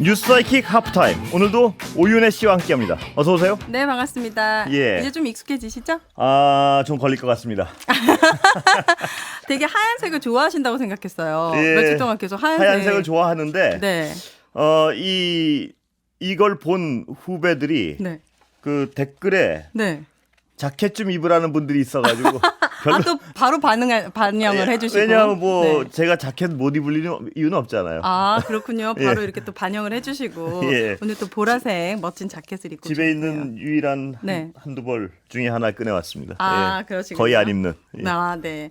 뉴스사이킥 하프타임. 오늘도 오윤혜 씨와 함께합니다. 어서 오세요. 네, 반갑습니다. 예. 이제 좀 익숙해지시죠? 좀 걸릴 것 같습니다. 되게 하얀색을 좋아하신다고 생각했어요. 예. 며칠 동안 계속 하얀색을 좋아하는데 네. 이걸 본 후배들이 네. 그 댓글에 네. 자켓 좀 입으라는 분들이 있어가지고 별로 또 바로 반영을 해주시고. 왜냐하면 뭐 네. 제가 제가 자켓 못 입을 이유는 없잖아요. 그렇군요. 바로 예. 이렇게 또 반영을 해주시고 예. 오늘 또 보라색 멋진 자켓을 입고 집에 오셨네요. 있는 유일한 네. 한두 벌 중에 하나 꺼내왔습니다. 예. 그러시군요. 거의 안 입는. 예. 네.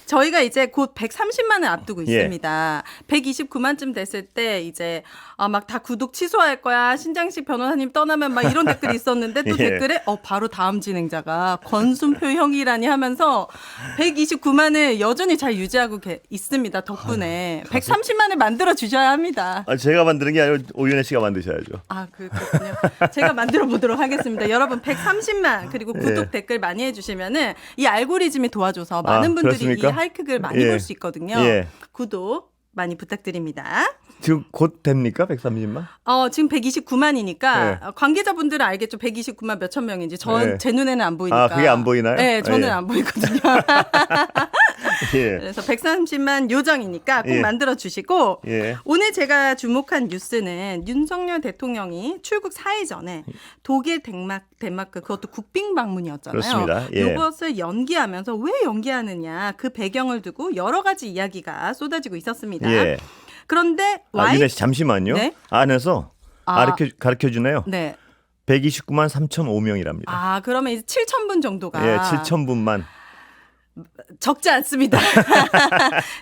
저희가 이제 곧 130만을 앞두고 예. 있습니다. 129만쯤 됐을 때 이제 막 다 구독 취소할 거야. 신장식 변호사님 떠나면 막 이런 댓글이 있었는데 또 예. 댓글에 바로 다음 진행자가 권순표 형이라니 하면서 129만을 여전히 잘 유지하고 있습니다. 덕분에 130만을 만들어 주셔야 합니다. 제가 만드는 게 아니고 오윤혜 씨가 만드셔야죠. 그렇군요. 제가 만들어 보도록 하겠습니다. 여러분 130만 그리고 구독 예. 댓글 많이 해주시면은 이 알고리즘이 도와줘서 많은 분들이 그렇습니까? 이 하이킥을 많이 예. 볼 수 있거든요. 예. 구독 많이 부탁드립니다. 지금 곧 됩니까? 130만? 지금 129만이니까 네. 관계자분들은 알겠죠. 129만 몇천 명인지. 네. 제 눈에는 안 보이니까. 그게 안 보이나요? 네, 저는 예. 안 보이거든요. 예. 그래서 130만 요정이니까 꼭 예. 만들어 주시고 예. 오늘 제가 주목한 뉴스는 윤석열 대통령이 출국 4일 전에 독일, 덴마크 그것도 국빈 방문이었잖아요. 그렇습니다. 예. 이것을 연기하면서 왜 연기하느냐 그 배경을 두고 여러 가지 이야기가 쏟아지고 있었습니다. 예. 그런데 윤혜 씨 잠시만요. 네? 안에서 가르쳐 주네요. 네. 129만 3,500명이랍니다. 그러면 이제 7,000분 정도가 예, 7,000분만. 적지 않습니다.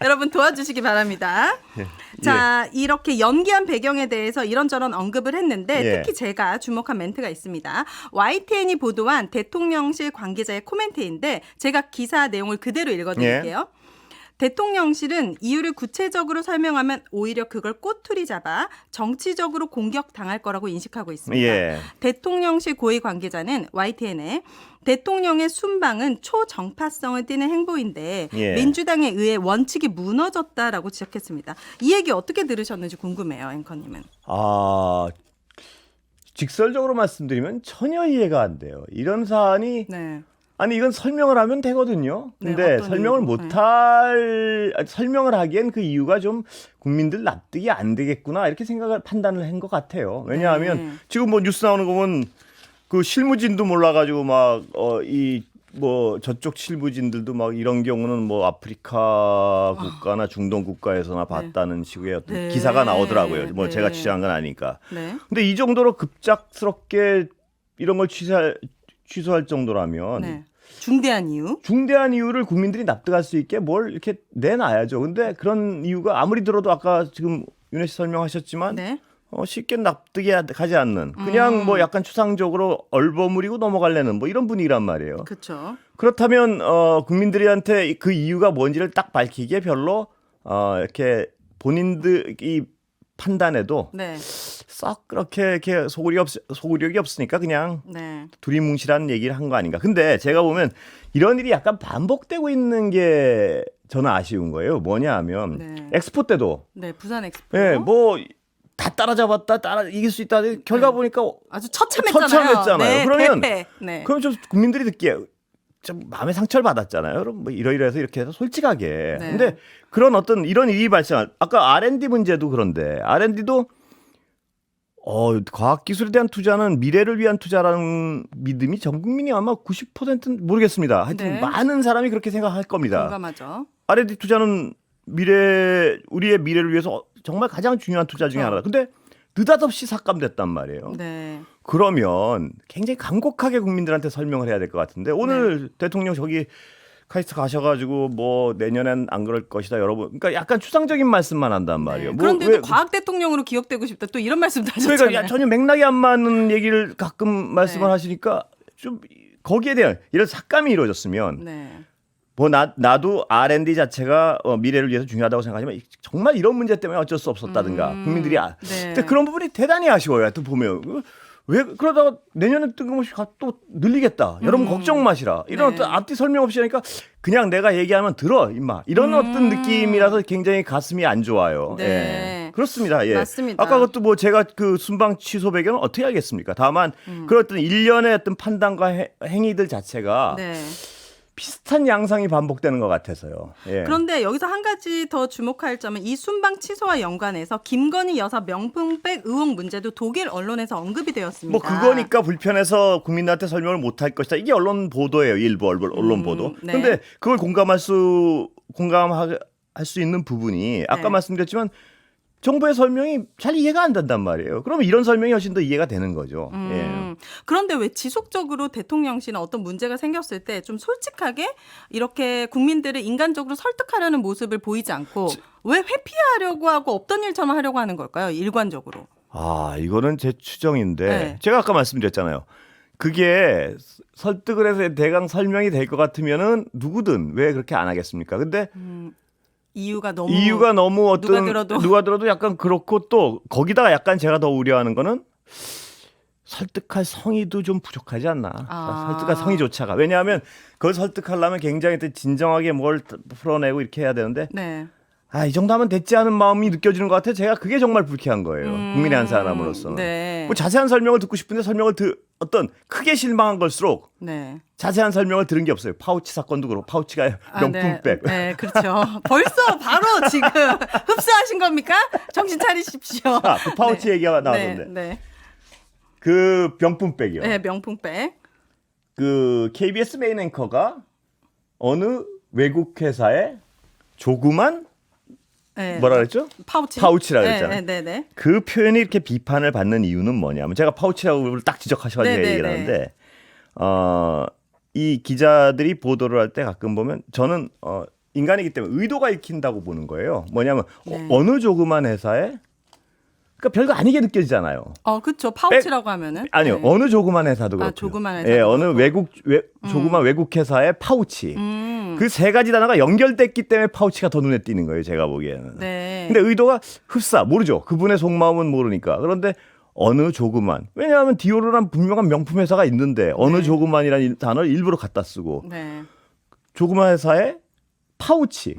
여러분 도와주시기 바랍니다. 예. 자, 이렇게 연기한 배경에 대해서 이런저런 언급을 했는데 예. 특히 제가 주목한 멘트가 있습니다. YTN이 보도한 대통령실 관계자의 코멘트인데 제가 기사 내용을 그대로 읽어드릴게요. 대통령실은 이유를 구체적으로 설명하면 오히려 그걸 꼬투리 잡아 정치적으로 공격당할 거라고 인식하고 있습니다. 예. 대통령실 고위 관계자는 YTN에 대통령의 순방은 초정파성을 띠는 행보인데 예. 민주당에 의해 원칙이 무너졌다라고 지적했습니다. 이 얘기 어떻게 들으셨는지 궁금해요, 앵커님은. 직설적으로 말씀드리면 전혀 이해가 안 돼요. 이런 사안이 네. 아니 이건 설명을 하면 되거든요. 근데 네, 설명을 이유로? 설명을 하기엔 그 이유가 좀 국민들 납득이 안 되겠구나 이렇게 판단을 한 것 같아요. 왜냐하면 네. 지금 뭐 뉴스 나오는 거 보면 그 실무진도 몰라가지고 저쪽 실무진들도 막 이런 경우는 뭐 아프리카 국가나 중동 국가에서나 봤다는 식의 어떤 네. 기사가 나오더라고요. 뭐 네. 제가 취재한 건 아니니까. 네. 근데 이 정도로 급작스럽게 이런 걸 취소할 정도라면 네. 중대한 이유? 중대한 이유를 국민들이 납득할 수 있게 뭘 이렇게 내놔야죠. 근데 그런 이유가 아무리 들어도 아까 지금 윤혜 씨 설명하셨지만 네. 쉽게 납득이 가지 않는 그냥 뭐 약간 추상적으로 얼버무리고 넘어가려는 뭐 이런 분위기란 말이에요. 그렇죠. 그렇다면 국민들한테 그 이유가 뭔지를 딱 밝히기에 별로 이렇게 본인들이 판단해도 네. 썩 그렇게 이렇게 소구력이 없으니까 그냥 네. 두리뭉실한 얘기를 한 거 아닌가. 근데 제가 보면 이런 일이 약간 반복되고 있는 게 저는 아쉬운 거예요. 뭐냐 하면 네. 엑스포 때도 네, 부산 엑스포. 뭐 다 따라잡았다 이길 수 있다 결과 네. 보니까 아주 처참했잖아요. 처참했잖아요. 네, 그러면 대패. 네. 그럼 좀 국민들이 듣기에 좀 마음에 상처를 받았잖아요. 그럼 뭐 이러이러해서 이렇게 해서 솔직하게. 네. 근데 그런 어떤 이런 일이 아까 R&D 문제도 그런데 R&D도 과학기술에 대한 투자는 미래를 위한 투자라는 믿음이 전 국민이 아마 90%는 모르겠습니다. 하여튼 네. 많은 사람이 그렇게 생각할 겁니다. 공감하죠. R&D 투자는 우리의 미래를 위해서 정말 가장 중요한 투자 중에 하나다. 근데 느닷없이 삭감됐단 말이에요. 네. 그러면 굉장히 간곡하게 국민들한테 설명을 해야 될 것 같은데 오늘 대통령 저기 카이스트 가셔가지고 뭐 내년엔 안 그럴 것이다 여러분. 그러니까 약간 추상적인 말씀만 한단 말이에요. 네. 뭐 그런데도 과학 대통령으로 기억되고 싶다. 또 이런 말씀도 하셨잖아요. 그러니까 전혀 맥락이 안 맞는 얘기를 가끔 말씀을 네. 하시니까 좀 거기에 대한 이런 삭감이 이루어졌으면 네. 뭐 나도 R&D 자체가 미래를 위해서 중요하다고 생각하지만 정말 이런 문제 때문에 어쩔 수 없었다든가 국민들이 네. 근데 그런 부분이 대단히 아쉬워요. 또 보면 왜 그러다가 내년에 뜬금없이 또 늘리겠다. 여러분 걱정 마시라. 이런 네. 어떤 앞뒤 설명 없이 하니까 그냥 내가 얘기하면 들어 임마. 이런 어떤 느낌이라서 굉장히 가슴이 안 좋아요. 네. 예. 그렇습니다. 예. 맞습니다. 아까 그것도 뭐 제가 그 순방 취소 배경은 어떻게 알겠습니까? 다만 그런 어떤 일련의 어떤 판단과 행위들 자체가 네. 비슷한 양상이 반복되는 것 같아서요. 예. 그런데 여기서 한 가지 더 주목할 점은 이 순방 취소와 연관해서 김건희 여사 명품백 의혹 문제도 독일 언론에서 언급이 되었습니다. 뭐 그거니까 불편해서 국민들한테 설명을 못할 것이다. 이게 언론 보도예요. 일부 언론 보도. 네. 그런데 그걸 공감할 수 있는 부분이 아까 네. 말씀드렸지만 정부의 설명이 잘 이해가 안 된단 말이에요. 그러면 이런 설명이 훨씬 더 이해가 되는 거죠. 예. 그런데 왜 지속적으로 대통령실은 어떤 문제가 생겼을 때 좀 솔직하게 이렇게 국민들을 인간적으로 설득하려는 모습을 보이지 않고 왜 회피하려고 하고 없던 일처럼 하려고 하는 걸까요? 일관적으로. 아, 이거는 제 추정인데 네. 제가 아까 말씀드렸잖아요. 그게 설득을 해서 대강 설명이 될 것 같으면은 누구든 왜 그렇게 안 하겠습니까? 근데 이유가 너무 어떤 누가 들어도 약간 그렇고 또 거기다가 약간 제가 더 우려하는 거는 설득할 성의도 좀 부족하지 않나. 설득할 성의조차가. 왜냐하면 그걸 설득하려면 굉장히 진정하게 뭘 풀어내고 이렇게 해야 되는데 네. 이 정도 하면 됐지 않은 마음이 느껴지는 것 같아요. 제가 그게 정말 불쾌한 거예요. 국민의 한 사람으로서는. 네. 뭐 자세한 설명을 듣고 싶은데 설명을 어떤 크게 실망한 걸수록 네. 자세한 설명을 들은 게 없어요. 파우치 사건도 그렇고 파우치가 명품백. 네, 그렇죠. 벌써 바로 지금 흡수하신 겁니까? 정신 차리십시오. 자, 그 파우치 얘기가 나왔는데. 네. 그 명품백이요. 네, 명품백. 그 KBS 메인 앵커가 어느 외국 회사의 조그만 네. 뭐라 그랬죠? 파우치라고 그랬잖아요. 네. 그 표현이 이렇게 비판을 받는 이유는 뭐냐면 제가 파우치라고 딱 지적하셔가지고 얘기를 하는데 이 기자들이 보도를 할 때 가끔 보면 저는 인간이기 때문에 의도가 읽힌다고 보는 거예요. 뭐냐면 어느 조그만 회사에 그러니까 별거 아니게 느껴지잖아요. 그렇죠. 파우치라고 하면은 아니요. 어느 조그만 회사도 그렇고. 조그만 회사도 예, 어느 그렇고. 조그만 외국 회사의 파우치. 그 세 가지 단어가 연결됐기 때문에 파우치가 더 눈에 띄는 거예요. 제가 보기에는. 네. 근데 의도가 흡사 모르죠. 그분의 속마음은 모르니까. 그런데 어느 조그만. 왜냐하면 디오르란 분명한 명품 회사가 있는데 어느 조그만이라는 단어를 일부러 갖다 쓰고 네. 조그만 조그만 회사의 파우치.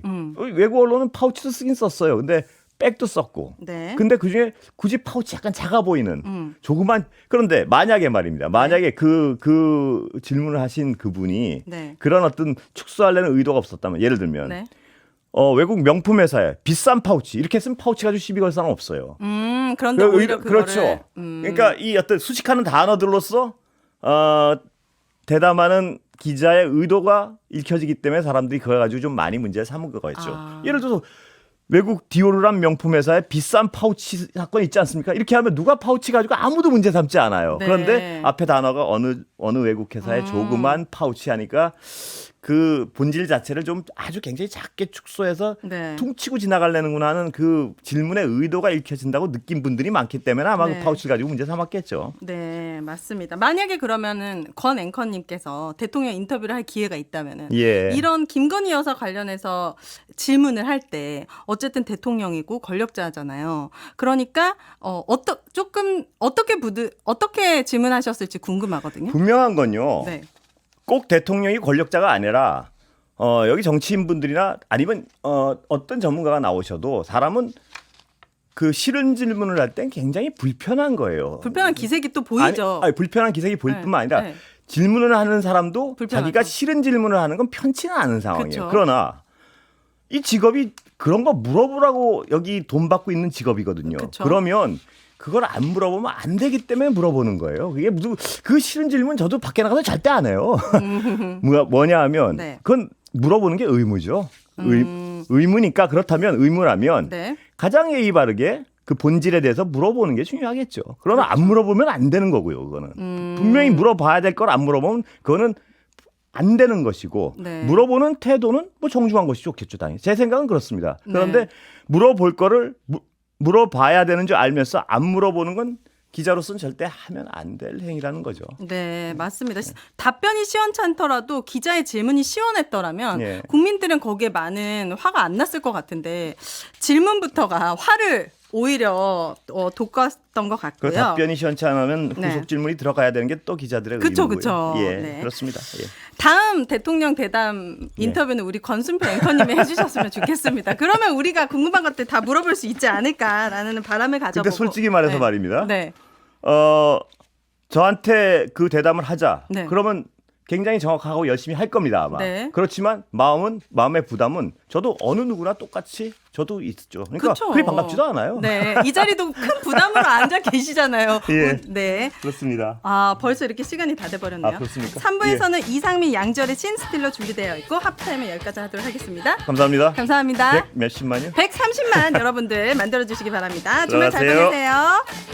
외국 언론은 파우치도 쓰긴 썼어요. 근데 백도 썼고. 네. 근데 그중에 굳이 파우치 약간 작아 보이는 조그만 그런데 만약에 말입니다. 만약에 그 질문을 하신 그분이 네. 그런 어떤 축소하려는 의도가 없었다면 예를 들면 네. 외국 명품 회사에 비싼 파우치 이렇게 쓰면 파우치 가지고 시비 걸 사람 없어요. 그런데 오히려 그거를 그렇죠. 그러니까 이 어떤 수식하는 단어들로서 대담하는 기자의 의도가 읽혀지기 때문에 사람들이 그걸 가지고 좀 많이 문제를 삼은 거겠죠. 예를 들어서 외국 디오르란 명품 회사에 비싼 파우치 사건 있지 않습니까? 이렇게 하면 누가 파우치 가지고 아무도 문제 삼지 않아요. 네. 그런데 앞에 단어가 어느 외국 회사의 조그만 파우치 하니까 그 본질 자체를 좀 아주 굉장히 작게 축소해서 네. 퉁치고 지나가려는구나 하는 그 질문의 의도가 읽혀진다고 느낀 분들이 많기 때문에 아마 네. 그 파우치를 가지고 문제 삼았겠죠. 네, 맞습니다. 만약에 그러면은 권 앵커님께서 대통령 인터뷰를 할 기회가 있다면은 예. 이런 김건희 여사 관련해서 질문을 할 때 어쨌든 대통령이고 권력자잖아요. 그러니까 어떻게 질문하셨을지 궁금하거든요. 분명한 건요. 네. 꼭 대통령이 권력자가 아니라 여기 정치인분들이나 아니면 어떤 전문가가 나오셔도 사람은 그 싫은 질문을 할 땐 굉장히 불편한 거예요. 불편한 기색이 또 보이죠. 아니, 불편한 기색이 보일 네, 뿐만 아니라 네. 질문을 하는 사람도 불편하죠. 자기가 싫은 질문을 하는 건 편치는 않은 상황이에요. 그쵸. 그러나 이 직업이 그런 거 물어보라고 여기 돈 받고 있는 직업이거든요. 그쵸. 그러면 그걸 안 물어보면 안 되기 때문에 물어보는 거예요. 그게 무슨 그 싫은 질문 저도 밖에 나가서 절대 안 해요. 뭐냐 하면 네. 그건 물어보는 게 의무죠. 의무니까 그렇다면 의무라면 네. 가장 예의 바르게 그 본질에 대해서 물어보는 게 중요하겠죠. 그러나 그렇죠. 안 물어보면 안 되는 거고요. 그거는 분명히 물어봐야 될 걸 안 물어보면 그거는 안 되는 것이고 네. 물어보는 태도는 뭐 정중한 것이 좋겠죠. 당연히 제 생각은 그렇습니다. 그런데 네. 물어볼 거를 물어봐야 되는 줄 알면서 안 물어보는 건 기자로서는 절대 하면 안 될 행위라는 거죠. 네, 맞습니다. 답변이 시원찮더라도 기자의 질문이 시원했더라면 예. 국민들은 거기에 많은 화가 안 났을 것 같은데 질문부터가 화를 오히려 돋궜던 것 그 같고요. 답변이 시원치 않으면 네. 후속 질문이 들어가야 되는 게 또 기자들의 그쵸, 의무고요. 그쵸. 예, 네. 그렇습니다. 예. 다음 대통령 대담 인터뷰는 우리 권순표 앵커님이 해주셨으면 좋겠습니다. 그러면 우리가 궁금한 것들 다 물어볼 수 있지 않을까라는 바람을 가져보고. 근데 솔직히 말해서 네. 말입니다. 네. 저한테 그 대담을 하자. 네. 그러면 굉장히 정확하고 열심히 할 겁니다. 아마. 네. 그렇지만 마음의 부담은 저도 어느 누구나 똑같이 저도 있죠. 그러니까 그쵸. 그리 반갑지도 않아요. 네, 이 자리도 큰 부담으로 앉아 계시잖아요. 예. 네. 그렇습니다. 아, 벌써 이렇게 시간이 다 돼버렸네요. 아, 그렇습니까? 3부에서는 이상민, 양지열의 씬스틸러 준비되어 있고 하프타임은 여기까지 하도록 하겠습니다. 감사합니다. 감사합니다. 100 몇십만요? 130만 여러분들 만들어주시기 바랍니다. 주말 잘 들어가세요. 보내세요.